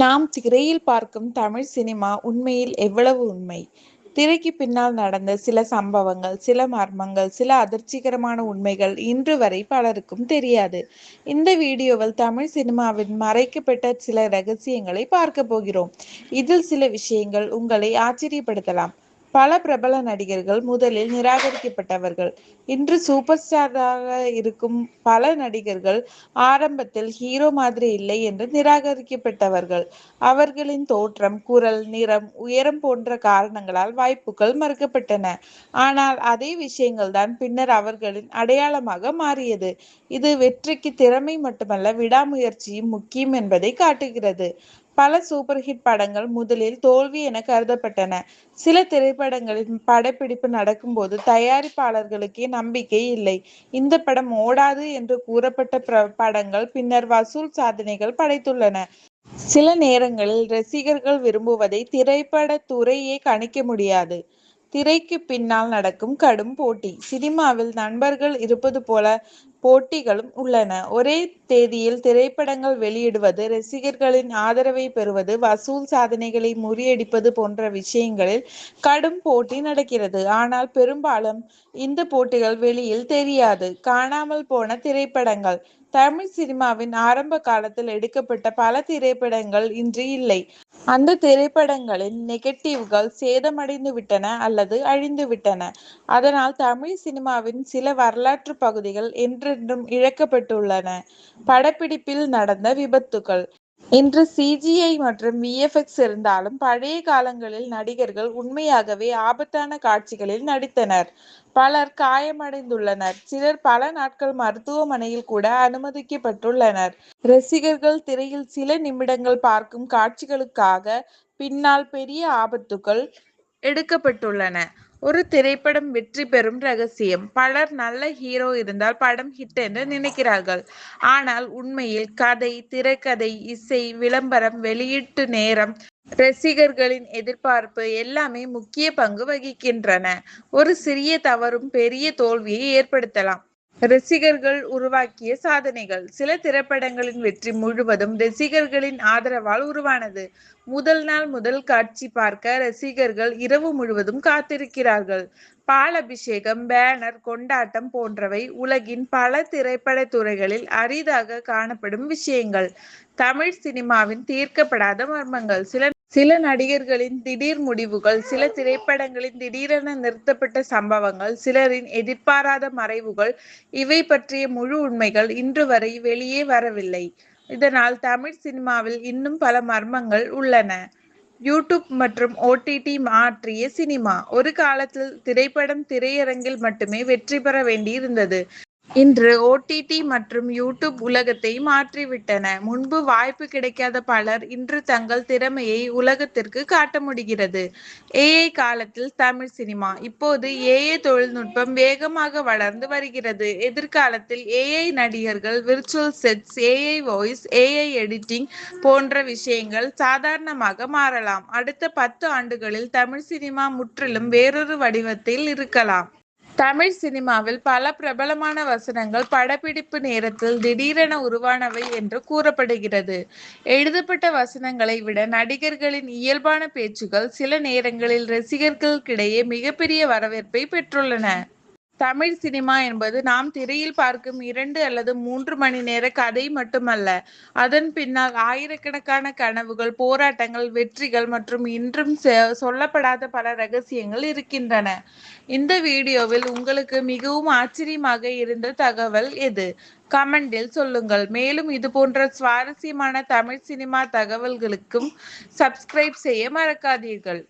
நாம் திரையில் பார்க்கும் தமிழ் சினிமா உண்மையில் எவ்வளவு உண்மை? திரைக்கு பின்னால் நடந்த சில சம்பவங்கள், சில மர்மங்கள், சில அதிர்ச்சிகரமான உண்மைகள் இன்று வரை பலருக்கும் தெரியாது. இந்த வீடியோவில் தமிழ் சினிமாவின் மறைக்கப்பட்ட சில ரகசியங்களை பார்க்க போகிறோம். இதில் சில விஷயங்கள் உங்களை ஆச்சரியப்படுத்தலாம். பல பிரபல நடிகர்கள் முதலில் நிராகரிக்கப்பட்டவர்கள். இன்று சூப்பர் ஸ்டாராக இருக்கும் பல நடிகர்கள் ஆரம்பத்தில் ஹீரோ மாதிரி இல்லை என்று நிராகரிக்கப்பட்டவர்கள். அவர்களின் தோற்றம், குரல், நிறம், உயரம் போன்ற காரணங்களால் வாய்ப்புகள் மறுக்கப்பட்டன. ஆனால் அதே விஷயங்கள் தான் பின்னர் அவர்களின் அடையாளமாக மாறியது. இது வெற்றிக்கு திறமை மட்டுமல்ல, விடாமுயற்சியும் முக்கியம் என்பதை காட்டுகிறது. பல சூப்பர் ஹிட் படங்கள் முதலில் தோல்வி என கருதப்பட்டன. சில திரைப்படங்களின் படப்பிடிப்பு நடக்கும்போது தயாரிப்பாளர்களுக்கே நம்பிக்கை இல்லை. இந்த படம் ஓடாது என்று கூறப்பட்ட படங்கள் பின்னர் வசூல் சாதனைகள் படைத்துள்ளன. சில நேரங்களில் ரசிகர்கள் விரும்புவதை திரைப்படத் துறையே கணிக்க முடியாது. திரைக்கு பின்னால் நடக்கும் கடும் போட்டி. சினிமாவில் நண்பர்கள் இருப்பது போல போட்டிகளும் உள்ளன. ஒரே தேதியில் திரைப்படங்கள் வெளியிடுவது, ரசிகர்களின் ஆதரவை பெறுவது, வசூல் சாதனைகளை முறியடிப்பது போன்ற விஷயங்களில் கடும் போட்டி நடக்கிறது. ஆனால் பெரும்பாலும் இந்த போட்டிகள் வெளியில் தெரியாது. காணாமல் போன திரைப்படங்கள். தமிழ் சினிமாவின் ஆரம்ப காலத்தில் எடுக்கப்பட்ட பல திரைப்படங்கள் இன்று இல்லை. அந்த திரைப்படங்களின் நெகட்டிவ்கள் சேதமடைந்து விட்டன அல்லது அழிந்து விட்டன. அதனால் தமிழ் சினிமாவின் சில வரலாற்று பகுதிகள் என்றென்றும் இழக்கப்பட்டுள்ளன. படப்பிடிப்பில் நடந்த விபத்துகள். இன்று சிஜிஐ மற்றும் விஎஃப்எக்ஸ் இருந்தாலும் பழைய காலங்களில் நடிகர்கள் உண்மையாகவே ஆபத்தான காட்சிகளில் நடித்தனர். பலர் காயமடைந்துள்ளனர். சிலர் பல நாட்கள் மருத்துவமனையில் கூட அனுமதிக்கப்பட்டுள்ளனர். ரசிகர்கள் திரையில் சில நிமிடங்கள் பார்க்கும் காட்சிகளுக்காக பின்னால் பெரிய ஆபத்துகள் எடுக்கப்பட்டுள்ளன. ஒரு திரைப்படம் வெற்றி பெறும் ரகசியம். பலர் நல்ல ஹீரோ இருந்தால் படம் ஹிட் என்று நினைக்கிறார்கள். ஆனால் உண்மையில் கதை, திரைக்கதை, இசை, விளம்பரம், வெளியீட்டு நேரம், ரசிகர்களின் எதிர்பார்ப்பு எல்லாமே முக்கிய பங்கு வகிக்கின்றன. ஒரு சிறிய தவறும் பெரிய தோல்வியை ஏற்படுத்தலாம். ரசிகர்கள் உருவாக்கிய சாதனைகள். சில திரைப்படங்களின் வெற்றி முழுவதும் ரசிகர்களின் ஆதரவால் உருவானது. முதல் நாள் முதல் காட்சி பார்க்க ரசிகர்கள் இரவு முழுவதும் காத்திருக்கிறார்கள். பாலாபிஷேகம், பேனர், கொண்டாட்டம் போன்றவை உலகின் பல திரைப்பட துறைகளில் அரிதாக காணப்படும் விஷயங்கள். தமிழ் சினிமாவின் தீர்க்கப்படாத மர்மங்கள். சில நடிகர்களின் திடீர் முடிவுகள், சில திரைப்படங்களின் திடீரென நிறுத்தப்பட்ட சம்பவங்கள், சிலரின் எதிர்பாராத மறைவுகள், இவை பற்றிய முழு உண்மைகள் இன்று வரை வெளியே வரவில்லை. இதனால் தமிழ் சினிமாவில் இன்னும் பல மர்மங்கள் உள்ளன. யூடியூப் மற்றும் ஓடிடி மாற்றிய சினிமா. ஒரு காலத்தில் திரைப்படம் திரையரங்கில் மட்டுமே வெற்றி பெற வேண்டியிருந்தது. இன்று ஓடிடி மற்றும் யூடியூப் உலகத்தை மாற்றிவிட்டன. முன்பு வாய்ப்பு கிடைக்காத பலர் இன்று தங்கள் திறமையை உலகத்திற்கு காட்ட முடிகிறது. ஏஐ காலத்தில் தமிழ் சினிமா. இப்போது ஏஐ தொழில்நுட்பம் வேகமாக வளர்ந்து வருகிறது. எதிர்காலத்தில் ஏஐ நடிகர்கள், virtual sets, AI voice, AI editing போன்ற விஷயங்கள் சாதாரணமாக மாறலாம். அடுத்த 10 ஆண்டுகளில் தமிழ் சினிமா முற்றிலும் வேறொரு வடிவத்தில் இருக்கலாம். தமிழ் சினிமாவில் பல பிரபலமான வசனங்கள் படப்பிடிப்பு நேரத்தில் திடீரென உருவானவை என்று கூறப்படுகிறது. எழுதப்பட்ட வசனங்களை விட நடிகர்களின் இயல்பான பேச்சுகள் சில நேரங்களில் ரசிகர்களுக்கிடையே மிகப்பெரிய வரவேற்பை பெற்றுள்ளன. தமிழ் சினிமா என்பது நாம் திரையில் பார்க்கும் 2 அல்லது 3 மணி நேர கதை மட்டுமல்ல. அதன் பின்னால் ஆயிரக்கணக்கான கனவுகள், போராட்டங்கள், வெற்றிகள் மற்றும் இன்றும் சொல்லப்படாத பல ரகசியங்கள் இருக்கின்றன. இந்த வீடியோவில் உங்களுக்கு மிகவும் ஆச்சரியமாக இருந்த தகவல் எது? கமெண்டில் சொல்லுங்கள். மேலும் இது போன்ற சுவாரஸ்யமான தமிழ் சினிமா தகவல்களுக்கும் சப்ஸ்கிரைப் செய்ய மறக்காதீர்கள்.